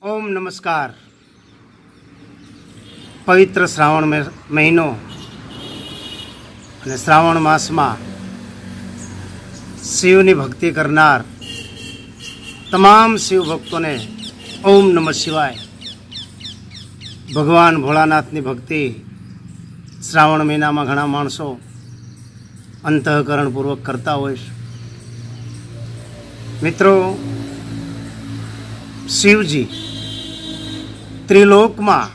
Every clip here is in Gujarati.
ઓમ નમસ્કાર. પવિત્ર શ્રાવણ મહિનો અને શ્રાવણ માસમાં શિવની ભક્તિ કરનાર તમામ શિવ ભક્તોને ઓમ નમઃ શિવાય. ભગવાન ભોળાનાથની ભક્તિ શ્રાવણ મહિનામાં ઘણા માણસો અંતઃકરણપૂર્વક કરતા હોય છે. મિત્રો, શિવજી ત્રિલોકમાં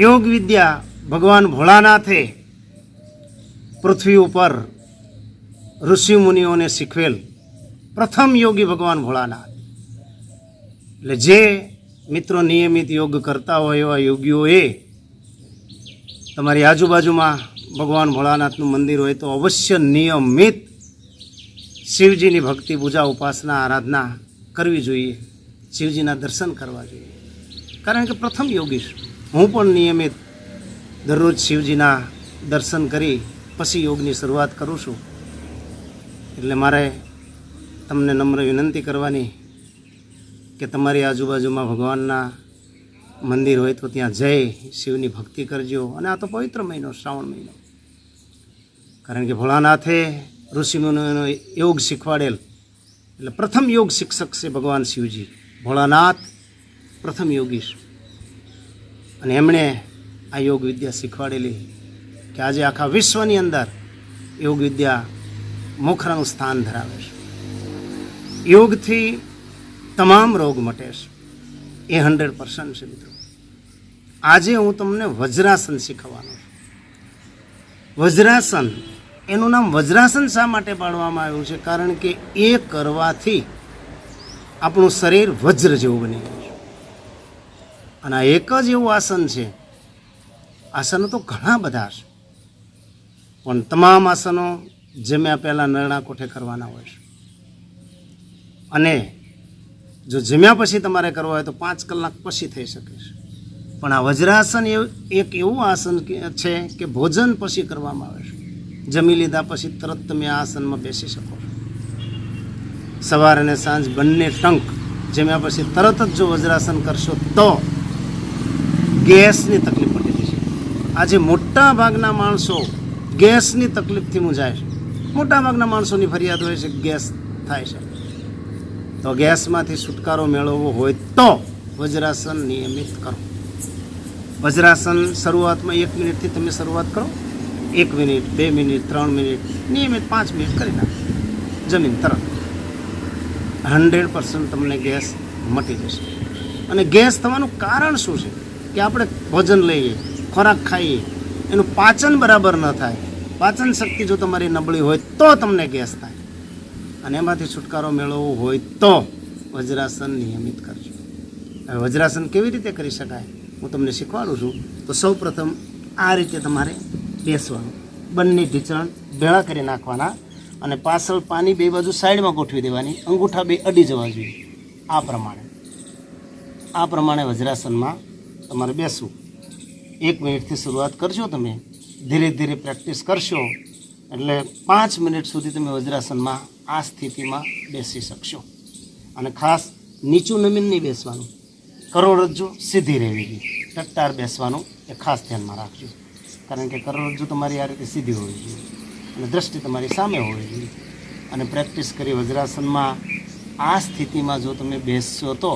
યોગ વિદ્યા ભગવાન ભોળાનાથે પૃથ્વી ઉપર ઋષિ મુનિઓને શીખવેલ પ્રથમ યોગી ભગવાન ભોળાનાથ. એટલે જે મિત્રો નિયમિત યોગ કરતા હોય એવા યોગીઓએ તમારી આજુબાજુમાં ભગવાન ભોળાનાથનું મંદિર હોય તો અવશ્ય નિયમિત શિવજીની ભક્તિ પૂજા ઉપાસના આરાધના કરવી જોઈએ, શિવજીના દર્શન કરવા જોઈએ. કારણ કે પ્રથમ યોગી છું. હું પણ નિયમિત દરરોજ શિવજીના દર્શન કરી પછી યોગની શરૂઆત કરું છું. એટલે મારે તમને નમ્ર વિનંતી કરવાની કે તમારી આજુબાજુમાં ભગવાનના મંદિર હોય તો ત્યાં જઈ શિવની ભક્તિ કરજો. અને આ તો પવિત્ર મહિનો, શ્રાવણ મહિનો. કારણ કે ભોળાનાથે ઋષિમુનિઓનો યોગ શીખવાડેલ, એટલે પ્રથમ યોગ શિક્ષક છે ભગવાન શિવજી. ભોળાનાથ પ્રથમ યોગી છે અને એમણે આ યોગ વિદ્યા શીખવાડેલી કે આજે આખા વિશ્વની અંદર યોગ વિદ્યા મોખરાનું સ્થાન ધરાવે છે. યોગથી તમામ રોગ મટે છે, એ 100% છે. મિત્રો, આજે હું તમને વજ્રાસન શીખવવાનો છું. વજ્રાસન, એનું નામ વજ્રાસન શા માટે પાડવામાં આવ્યું છે? કારણ કે એ કરવાથી આપણું શરીર વજ્ર જેવું બની જાય છે. અને આ એક જ એવું આસન છે. આસનો તો ઘણા બધા છે, પણ તમામ આસનો જમ્યા પહેલાં નરણા કોઠે કરવાના હોય છે. અને જો જમ્યા પછી તમારે કરવા હોય તો 5 કલાક પછી થઈ શકે છે. પણ આ વજ્રાસન એક એવું આસન છે કે ભોજન પછી કરવામાં આવે છે. જમી લીધા પછી તરત તમે આ આસનમાં બેસી શકો છો. સવાર અને સાંજ બંને ટંક જમ્યા પછી તરત જ જો વજ્રાસન કરશો તો ગેસની તકલીફ પડી જશે. આજે મોટા ભાગના માણસો ગેસની તકલીફથી મૂંઝાય છે. મોટા ભાગના માણસોની ફરિયાદ હોય છે ગેસ થાય છે. તો ગેસમાંથી છુટકારો મેળવવો હોય તો વજ્રાસન નિયમિત કરો. વજ્રાસન શરૂઆતમાં 1 મિનિટથી તમે શરૂઆત કરો. 1 મિનિટ, 2 મિનિટ, 3 મિનિટ, નિયમિત 5 મિનિટ કરી નાખો. જમીન તરત 100% તમને ગેસ મટી જશે. અને ગેસ થવાનું કારણ શું છે? કે આપણે ભોજન લઈએ, ખોરાક ખાઈએ, એનું પાચન બરાબર ન થાય. પાચન શક્તિ જો તમારી નબળી હોય તો તમને ગેસ થાય. અને એમાંથી છુટકારો મેળવવો હોય તો વજ્રાસન નિયમિત કરજો. હવે વજ્રાસન કેવી રીતે કરી શકાય હું તમને શીખવાડું છું. તો સૌ પ્રથમ આ રીતે તમારે બેસવાનું. બંને ઢીંચણ ભેળા કરી નાખવાના અને પાછળ પાની બે બાજુ સાઈડમાં ગોઠવી દેવાની. અંગૂઠા બે અડી જવા જોઈએ. આ પ્રમાણે વજ્રાસનમાં તમારે બેસવું. 1 મિનિટથી શરૂઆત કરજો. તમે ધીરે ધીરે પ્રેક્ટિસ કરશો એટલે 5 મિનિટ સુધી તમે વજ્રાસનમાં આ સ્થિતિમાં બેસી શકશો. અને ખાસ નીચું નમીન નહીં બેસવાનું. કરોડરજ્જુ સીધી રહેવી જોઈએ. ટટ્ટાર બેસવાનું એ ખાસ ધ્યાનમાં રાખજો. કારણ કે કરોડરજ્જુ તમારી આ રીતે સીધી હોવી જોઈએ અને દ્રષ્ટિ તમારી સામે હોવી જોઈએ. અને પ્રેક્ટિસ કરી વજ્રાસનમાં આ સ્થિતિમાં જો તમે બેસશો તો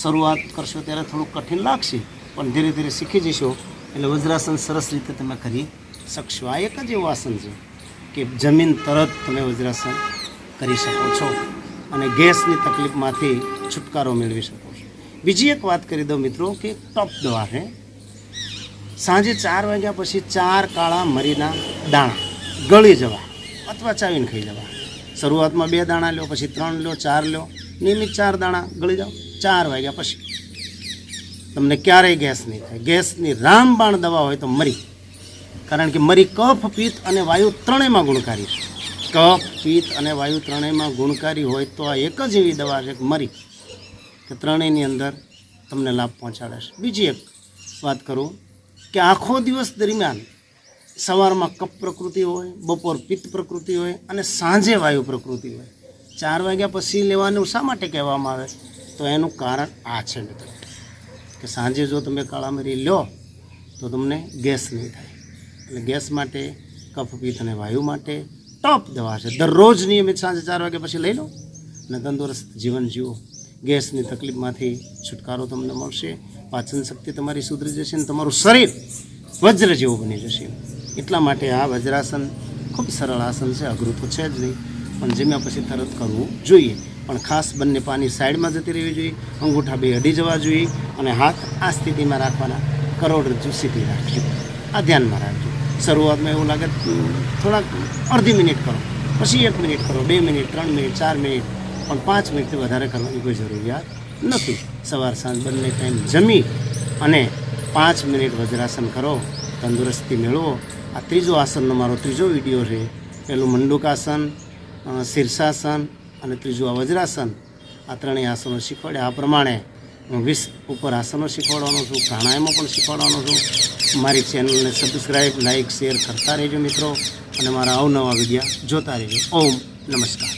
શરૂઆત કરશો ત્યારે થોડું કઠિન લાગશે, પણ ધીરે ધીરે શીખી જશો એટલે વજ્રાસન સરસ રીતે તમે કરી શકશો. આ એક જ એવું આસન છે કે જમીન તરત તમે વજ્રાસન કરી શકો છો અને ગેસની તકલીફમાંથી છુટકારો મેળવી શકો છો. બીજી એક વાત કરી દઉં મિત્રો કે ટોપ દવા છે. સાંજે 4 વાગ્યા પછી 4 કાળા મરીના દાણા ગળી જવા અથવા ચાવીને ખાઈ જવા. શરૂઆતમાં 2 દાણા લો, પછી 3 લો, 4 લો, નિયમિત 4 દાણા ગળી જાઓ. 4 વાગ્યા પછી તમને ક્યારેય ગેસ નહીં થાય. ગેસની રામબાણ દવા હોય તો મરી. કારણ કે મરી કફ, પિત્ત અને વાયુ ત્રણેયમાં ગુણકારી છે. કફ, પિત્ત અને વાયુ ત્રણેયમાં ગુણકારી હોય તો આ એક જ એવી દવા છે કે મરી, કે ત્રણેયની અંદર તમને લાભ પહોંચાડે છે. બીજી એક વાત કરું કે આખો દિવસ દરમિયાન સવારમાં કફ પ્રકૃતિ હોય, બપોર પિત્ત પ્રકૃતિ હોય અને સાંજે વાયુ પ્રકૃતિ હોય. 4 વાગ્યા પછી લેવાનું શા માટે કહેવામાં આવે? તો એનું કારણ આ છે મિત્રો કે સાંજે જો તમે કાળા મરી લો તો તમને ગેસ નહીં થાય. એટલે ગેસ માટે, કફ પિત્ત અને વાયુ માટે ટોપ દવા છે. દરરોજ નિયમિત સાંજે 4 વાગ્યા પછી લઈ લો અને તંદુરસ્ત જીવન જીવો. ગેસની તકલીફમાંથી છુટકારો તમને મળશે, પાચન શક્તિ તમારી સુધરી જશે અને તમારું શરીર વજ્ર જેવું બની જશે. એટલા માટે આ વજ્રાસન ખૂબ સરળ આસન છે, અઘરું તો છે જ નહીં, પણ જમ્યા પછી તરત કરવું જોઈએ. પણ ખાસ બંને પાની સાઈડમાં જતી રહેવી જોઈએ, અંગૂઠા બે અડી જવા જોઈએ અને હાથ આ સ્થિતિમાં રાખવાના, કરોડરજ્જુ સીધી રાખજો. આ ધ્યાનમાં રાખજો. શરૂઆતમાં એવું લાગે થોડાક અડધી મિનિટ કરો, પછી 1 મિનિટ કરો, 2 મિનિટ, 3 મિનિટ, 4 મિનિટ, પણ 5 મિનિટથી વધારે કરવાની કોઈ જરૂરિયાત નથી. સવાર સાંજ બંને ટાઈમ જમી અને 5 મિનિટ વજ્રાસન કરો, તંદુરસ્તી મેળવો. આ ત્રીજો આસનનો મારો ત્રીજો વિડીયો છે. પહેલું મંડુકાસન, શીર્ષાસન અને ત્રીજું આ વજ્રાસન. આ ત્રણેય આસનો શીખવાડ્યા. આ પ્રમાણે હું 20 ઉપર આસનો શીખવાડવાનો છું, પ્રાણાયામો પણ શીખવાડવાનો છું. મારી ચેનલને સબસ્ક્રાઈબ, લાઇક, શેર કરતા રહેજો મિત્રો અને મારા અવનવા વિડીયો જોતા રહેજો. ઓમ નમસ્કાર.